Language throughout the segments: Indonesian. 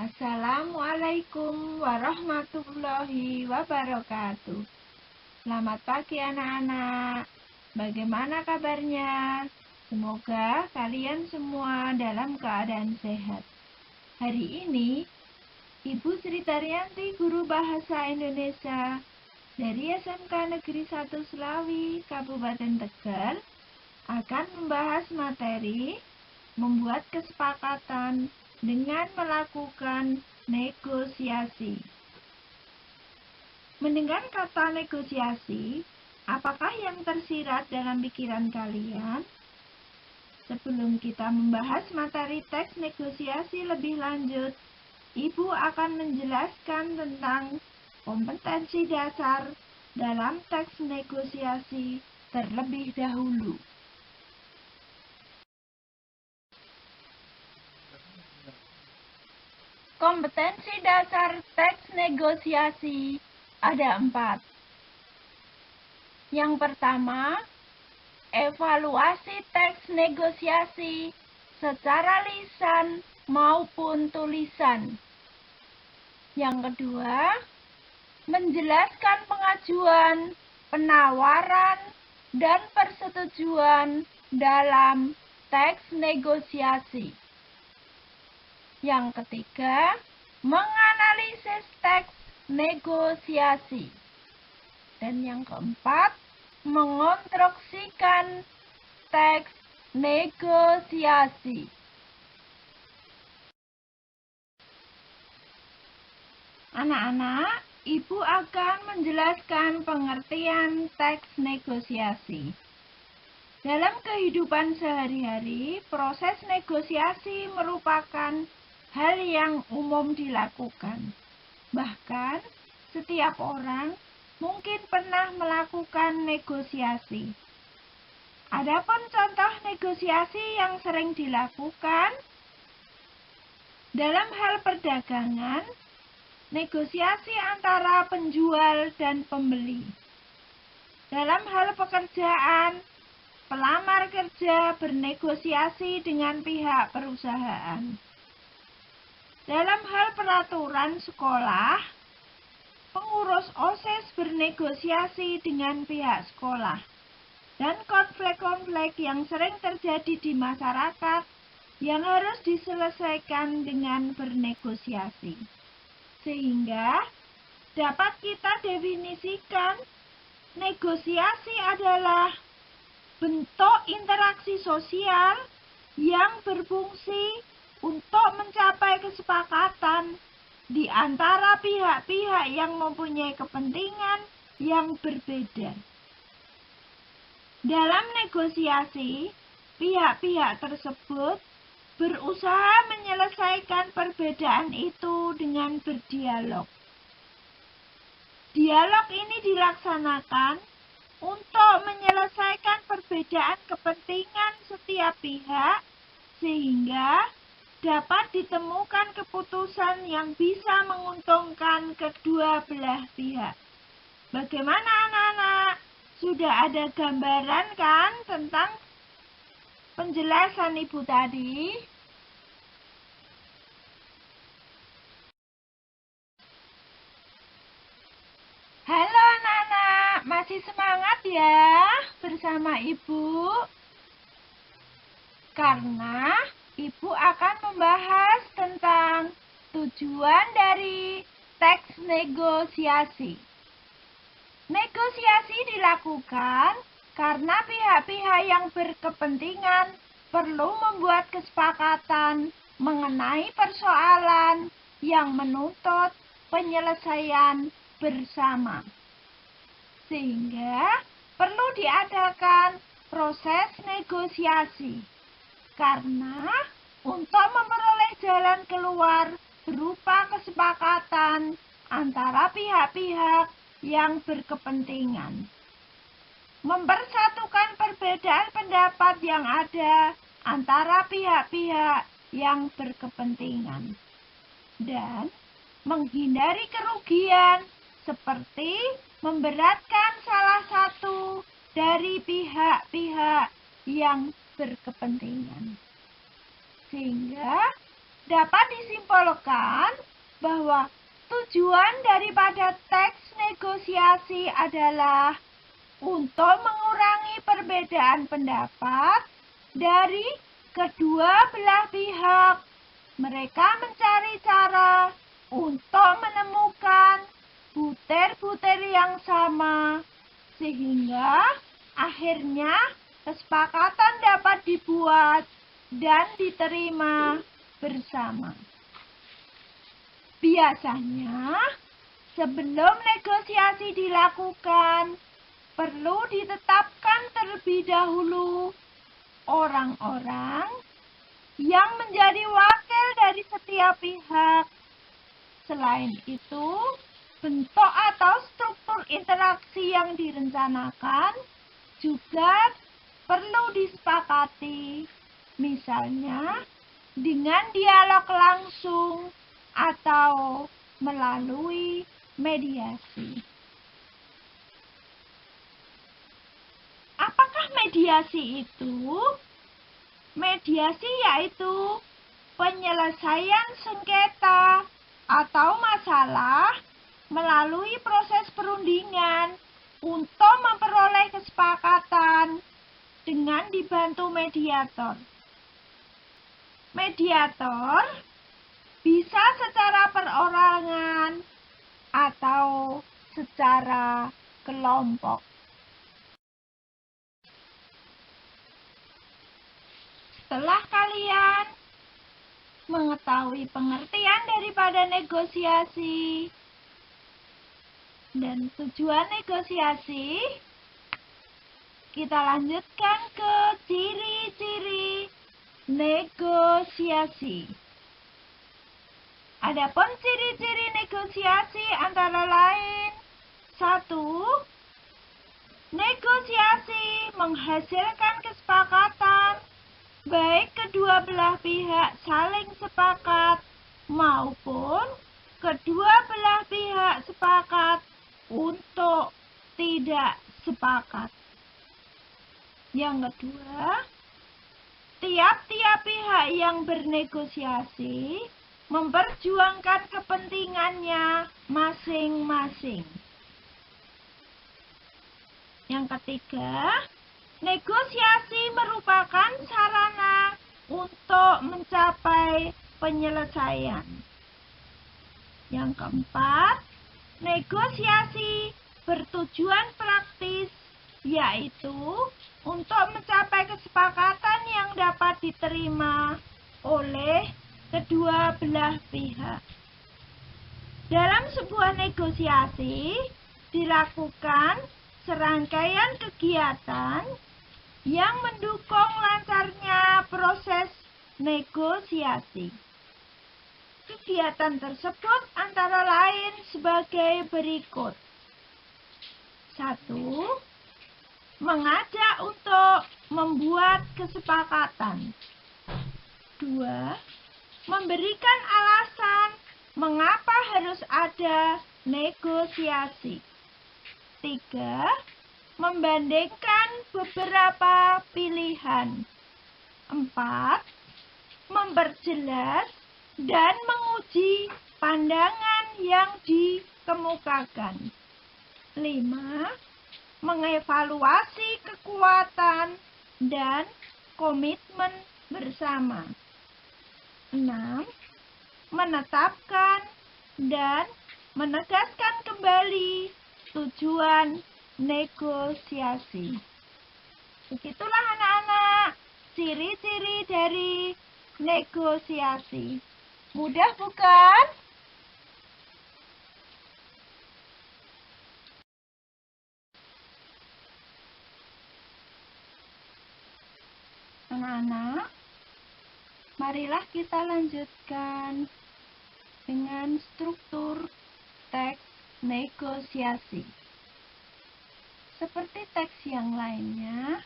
Assalamualaikum warahmatullahi wabarakatuh. Selamat pagi anak-anak. Bagaimana kabarnya? Semoga kalian semua dalam keadaan sehat. Hari ini, Ibu Sri Taryanti, guru bahasa Indonesia dari SMK Negeri 1 Selawi, Kabupaten Tegal, akan membahas materi membuat kesepakatan dengan melakukan negosiasi. Mendengar kata negosiasi, apakah yang tersirat dalam pikiran kalian? Sebelum kita membahas materi teks negosiasi lebih lanjut, Ibu akan menjelaskan tentang kompetensi dasar dalam teks negosiasi terlebih dahulu. Kompetensi dasar teks negosiasi ada 4. Yang pertama, evaluasi teks negosiasi secara lisan maupun tulisan. Yang kedua, menjelaskan pengajuan, penawaran, dan persetujuan dalam teks negosiasi. Yang ketiga, menganalisis teks negosiasi. Dan yang keempat, mengonstruksikan teks negosiasi. Anak-anak, Ibu akan menjelaskan pengertian teks negosiasi. Dalam kehidupan sehari-hari, proses negosiasi merupakan hal yang umum dilakukan. Bahkan, setiap orang mungkin pernah melakukan negosiasi. Adapun contoh negosiasi yang sering dilakukan dalam hal perdagangan, negosiasi antara penjual dan pembeli. Dalam hal pekerjaan, pelamar kerja bernegosiasi dengan pihak perusahaan. Dalam hal peraturan sekolah, pengurus OSIS bernegosiasi dengan pihak sekolah. Dan konflik-konflik yang sering terjadi di masyarakat yang harus diselesaikan dengan bernegosiasi. Sehingga dapat kita definisikan negosiasi adalah bentuk interaksi sosial yang berfungsi untuk mencapai kesepakatan di antara pihak-pihak yang mempunyai kepentingan yang berbeda. Dalam negosiasi, pihak-pihak tersebut berusaha menyelesaikan perbedaan itu dengan berdialog. Dialog ini dilaksanakan untuk menyelesaikan perbedaan kepentingan setiap pihak sehingga dapat ditemukan keputusan yang bisa menguntungkan kedua belah pihak. Bagaimana anak-anak? Sudah ada gambaran kan tentang penjelasan Ibu tadi? Halo anak-anak, masih semangat ya bersama Ibu? Karena Ibu akan membahas tentang tujuan dari teks negosiasi. Negosiasi dilakukan karena pihak-pihak yang berkepentingan perlu membuat kesepakatan mengenai persoalan yang menuntut penyelesaian bersama. Sehingga perlu diadakan proses negosiasi. Karena untuk memperoleh jalan keluar berupa kesepakatan antara pihak-pihak yang berkepentingan. Mempersatukan perbedaan pendapat yang ada antara pihak-pihak yang berkepentingan. Dan menghindari kerugian seperti memberatkan salah satu dari pihak-pihak yang berkepentingan. Sehingga dapat disimpulkan bahwa tujuan daripada teks negosiasi adalah untuk mengurangi perbedaan pendapat dari kedua belah pihak. Mereka mencari cara untuk menemukan butir-butir yang sama, sehingga akhirnya kesepakatan dapat dibuat dan diterima bersama. Biasanya, sebelum negosiasi dilakukan, perlu ditetapkan terlebih dahulu orang-orang yang menjadi wakil dari setiap pihak. Selain itu, bentuk atau struktur interaksi yang direncanakan juga perlu disepakati, misalnya dengan dialog langsung atau melalui mediasi. Apakah mediasi itu? Mediasi yaitu penyelesaian sengketa atau masalah melalui proses perundingan untuk memperoleh kesepakatan dengan dibantu mediator. Mediator bisa secara perorangan atau secara kelompok. Setelah kalian mengetahui pengertian daripada negosiasi dan tujuan negosiasi, kita lanjutkan ke ciri-ciri negosiasi. Adapun ciri-ciri negosiasi antara lain: 1. Negosiasi menghasilkan kesepakatan, baik kedua belah pihak saling sepakat maupun kedua belah pihak sepakat untuk tidak sepakat. Yang kedua, tiap-tiap pihak yang bernegosiasi memperjuangkan kepentingannya masing-masing. Yang ketiga, negosiasi merupakan sarana untuk mencapai penyelesaian. Yang keempat, negosiasi bertujuan praktis, yaitu untuk mencapai kesepakatan yang dapat diterima oleh kedua belah pihak. Dalam sebuah negosiasi dilakukan serangkaian kegiatan yang mendukung lancarnya proses negosiasi. Kegiatan tersebut antara lain sebagai berikut. 1. Mengajak untuk membuat kesepakatan. 2. Memberikan alasan mengapa harus ada negosiasi. 3. Membandingkan beberapa pilihan. 4. Memperjelas dan menguji pandangan yang dikemukakan. 5. Mengevaluasi kekuatan dan komitmen bersama. 6. Menetapkan dan menegaskan kembali tujuan negosiasi. Begitulah anak-anak, ciri-ciri dari negosiasi. Mudah bukan? Anak-anak, marilah kita lanjutkan dengan struktur teks negosiasi. Seperti teks yang lainnya,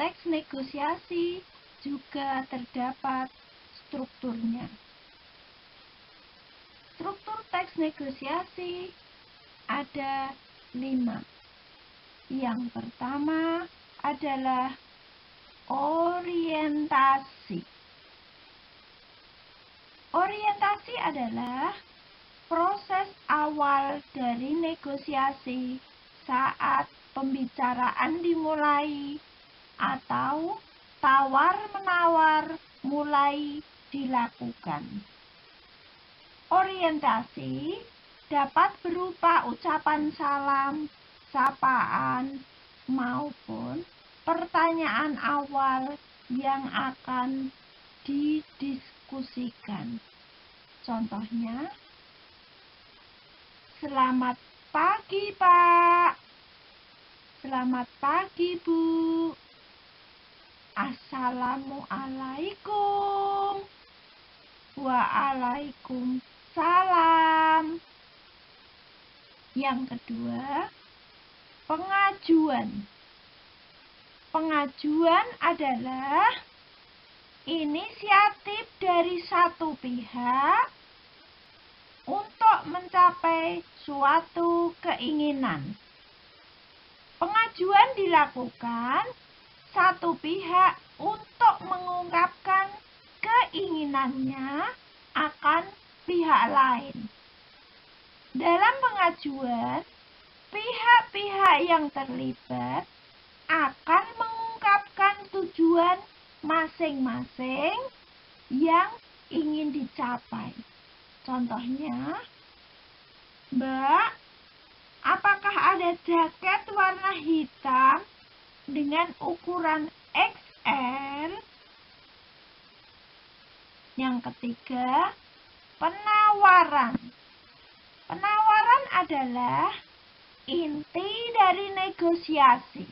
teks negosiasi juga terdapat strukturnya. Struktur teks negosiasi ada 5. Yang pertama adalah orientasi. Orientasi adalah proses awal dari negosiasi saat pembicaraan dimulai atau tawar-menawar mulai dilakukan. Orientasi dapat berupa ucapan salam, sapaan, maupun pertanyaan awal yang akan didiskusikan. Contohnya, selamat pagi Pak, selamat pagi Bu, Assalamualaikum, Waalaikumsalam. Yang kedua, pengajuan. Pengajuan adalah inisiatif dari satu pihak untuk mencapai suatu keinginan. Pengajuan dilakukan satu pihak untuk mengungkapkan keinginannya akan pihak lain. Dalam pengajuan, pihak-pihak yang terlibat akan mengungkapkan tujuan masing-masing yang ingin dicapai. Contohnya, Mbak, apakah ada jaket warna hitam dengan ukuran XL? Yang ketiga, penawaran. Penawaran adalah inti dari negosiasi.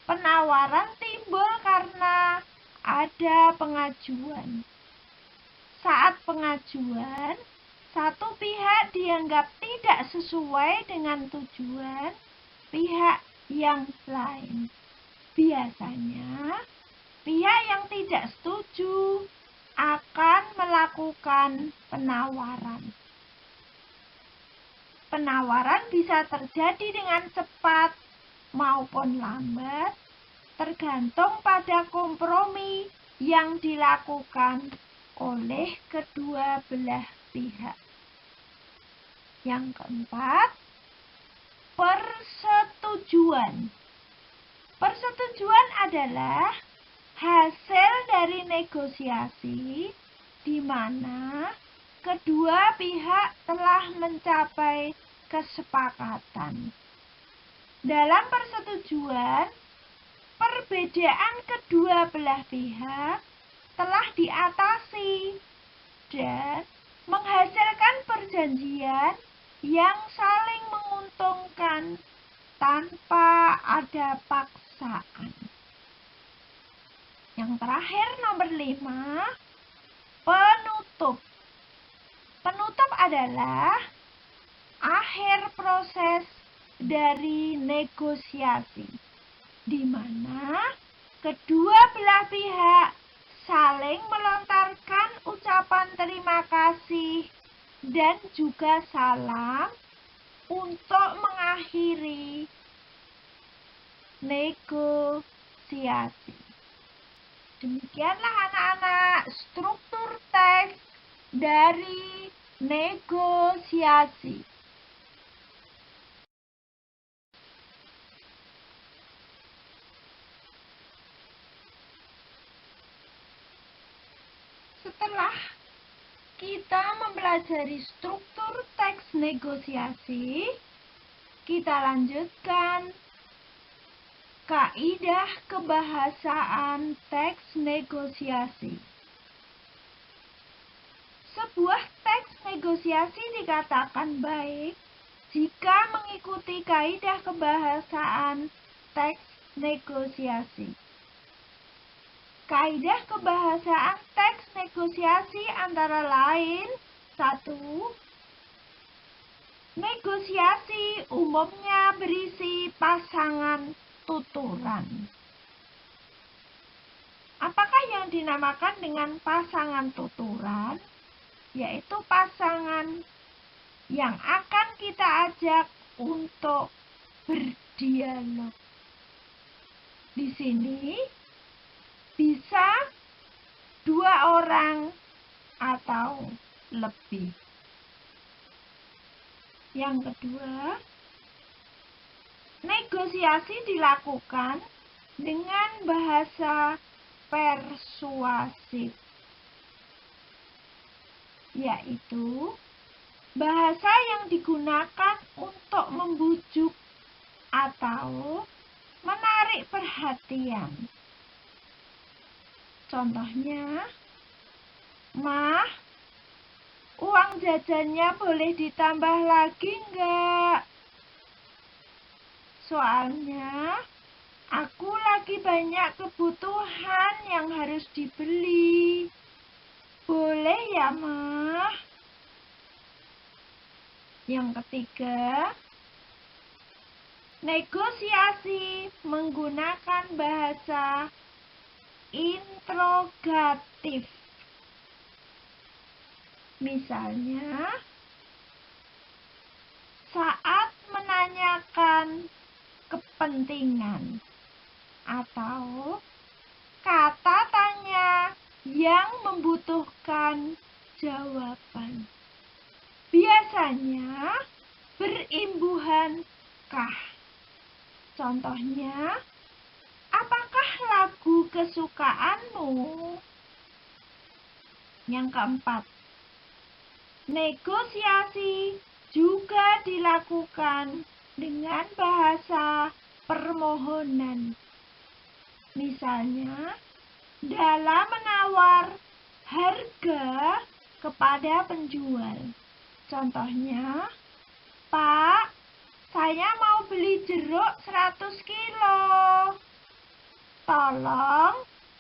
Penawaran timbul karena ada pengajuan. Saat pengajuan, satu pihak dianggap tidak sesuai dengan tujuan pihak yang lain. Biasanya, pihak yang tidak setuju akan melakukan penawaran. Penawaran bisa terjadi dengan cepat maupun lambat, tergantung pada kompromi yang dilakukan oleh kedua belah pihak. Yang keempat, persetujuan. Persetujuan adalah hasil dari negosiasi di mana kedua pihak telah mencapai kesepakatan. Dalam persetujuan, perbedaan kedua belah pihak telah diatasi dan menghasilkan perjanjian yang saling menguntungkan tanpa ada paksaan. Yang terakhir, nomor 5, penutup. Penutup adalah akhir proses dari negosiasi, di mana kedua belah pihak saling melontarkan ucapan terima kasih dan juga salam untuk mengakhiri negosiasi. Demikianlah anak-anak struktur teks dari negosiasi. Setelah kita mempelajari struktur teks negosiasi, kita lanjutkan kaidah kebahasaan teks negosiasi. Sebuah teks negosiasi dikatakan baik jika mengikuti kaidah kebahasaan teks negosiasi. Kaidah kebahasaan teks negosiasi antara lain: 1. Negosiasi umumnya berisi pasangan tuturan. Apakah yang dinamakan dengan pasangan tuturan? Yaitu pasangan yang akan kita ajak untuk berdialog. Di sini bisa 2 orang atau lebih. Yang kedua, negosiasi dilakukan dengan bahasa persuasif, yaitu bahasa yang digunakan untuk membujuk atau menarik perhatian. Contohnya, "Mah, uang jajannya boleh ditambah lagi enggak? Soalnya aku lagi banyak kebutuhan yang harus dibeli. Boleh ya, Mah?" Yang ketiga, negosiasi menggunakan bahasa interrogatif. Misalnya, saat menanyakan kepentingan atau kata tanya yang membutuhkan jawaban. Biasanya berimbuhan kah. Contohnya, apakah lagu kesukaanmu? Yang keempat, negosiasi juga dilakukan dengan bahasa permohonan. Misalnya, dalam menawar harga kepada penjual. Contohnya, "Pak, saya mau beli jeruk 100 kilo. Tolong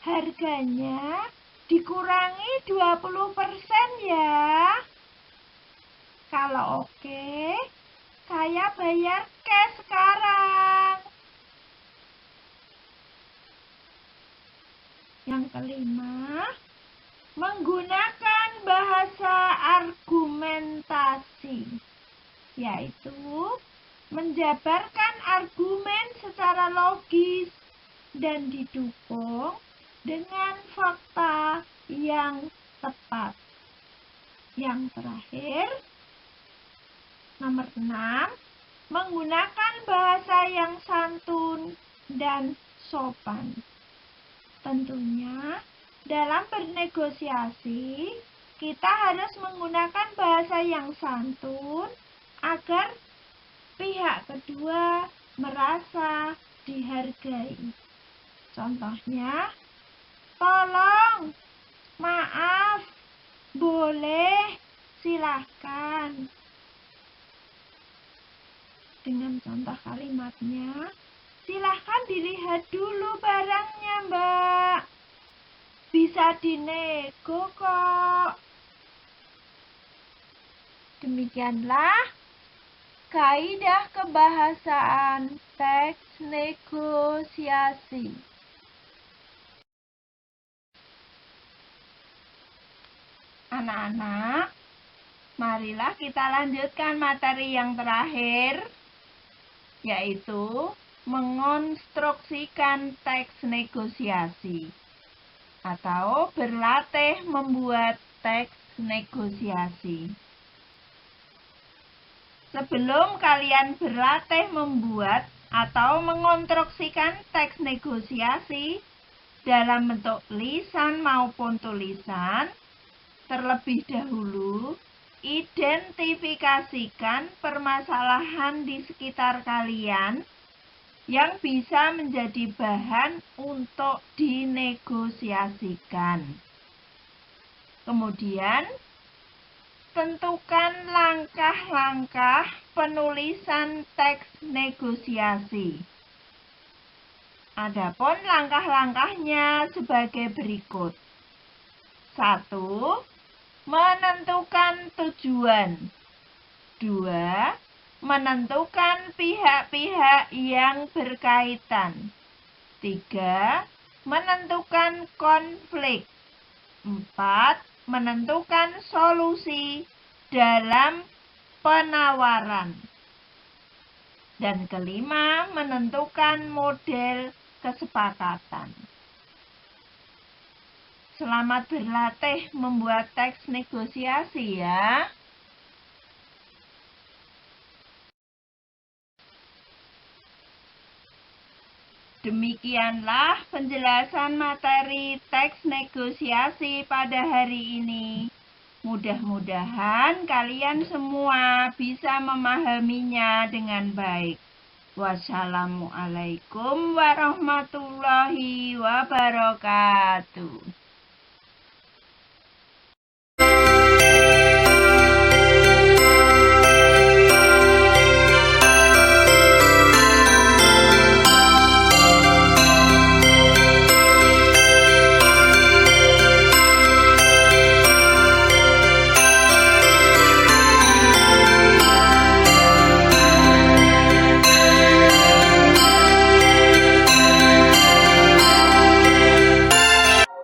harganya dikurangi 20% ya. Kalau oke, saya bayar cash sekarang." Yang kelima, menggunakan bahasa argumentasi, yaitu menjabarkan argumen secara logis dan didukung dengan fakta yang tepat. Yang terakhir, nomor 6, menggunakan bahasa yang santun dan sopan. Tentunya, dalam bernegosiasi, kita harus menggunakan bahasa yang santun agar pihak kedua merasa dihargai. Contohnya, "Tolong, maaf, boleh, silahkan." Dengan contoh kalimatnya, "Silahkan dilihat dulu barangnya, Mbak. Bisa dinego kok." Demikianlah kaidah kebahasaan teks negosiasi. Anak-anak, marilah kita lanjutkan materi yang terakhir, yaitu mengonstruksikan teks negosiasi atau berlatih membuat teks negosiasi. Sebelum kalian berlatih membuat atau mengonstruksikan teks negosiasi dalam bentuk lisan maupun tulisan, terlebih dahulu identifikasikan permasalahan di sekitar kalian yang bisa menjadi bahan untuk dinegosiasikan. Kemudian, tentukan langkah-langkah penulisan teks negosiasi. Adapun langkah-langkahnya sebagai berikut. 1. Menentukan tujuan. 2. Menentukan pihak-pihak yang berkaitan. 3. Menentukan konflik. 4. Menentukan solusi dalam penawaran. Dan kelima, menentukan model kesepakatan. Selamat berlatih membuat teks negosiasi ya. Demikianlah penjelasan materi teks negosiasi pada hari ini. Mudah-mudahan kalian semua bisa memahaminya dengan baik. Wassalamualaikum warahmatullahi wabarakatuh.